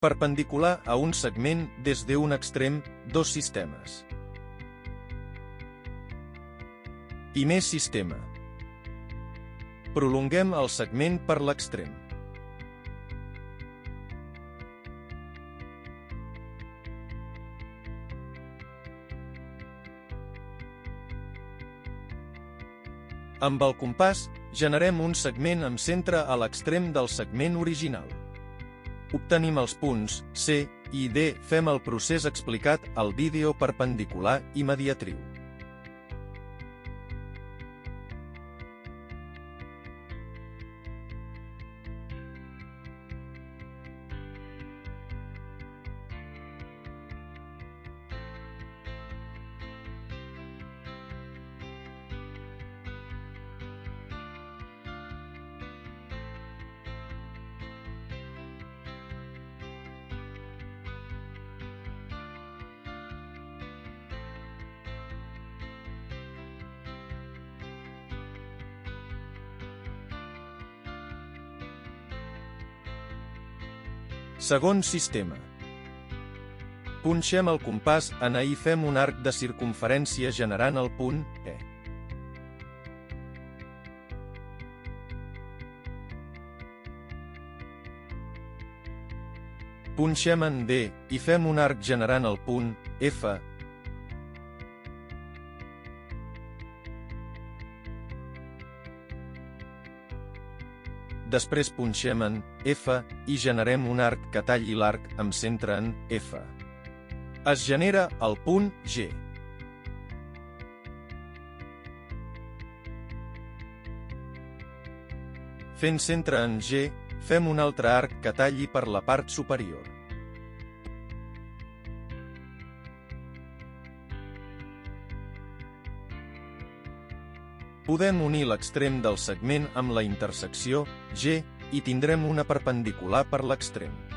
Perpendicular a un segment des de un extrem, dos sistemes. Primer sistema. Prolonguem el segment per l'extrem. Amb el compàs, generem un segment amb centre a l'extrem del segment original. Obtenim els punts C i D. Fem el procés explicat al vídeo perpendicular i mediatriu. Segon sistema. Punxem el compàs en A i fem un arc de circumferència generant el punt E. Punxem en D i fem un arc generant el punt F. Després punxem en F i generem un arc que talli l'arc amb centre en F. Es genera el punt G. Fent centre en G, fem un altre arc que talli per la part superior. Podem unir l'extrem del segment amb la intersecció G i tindrem una perpendicular per l'extrem.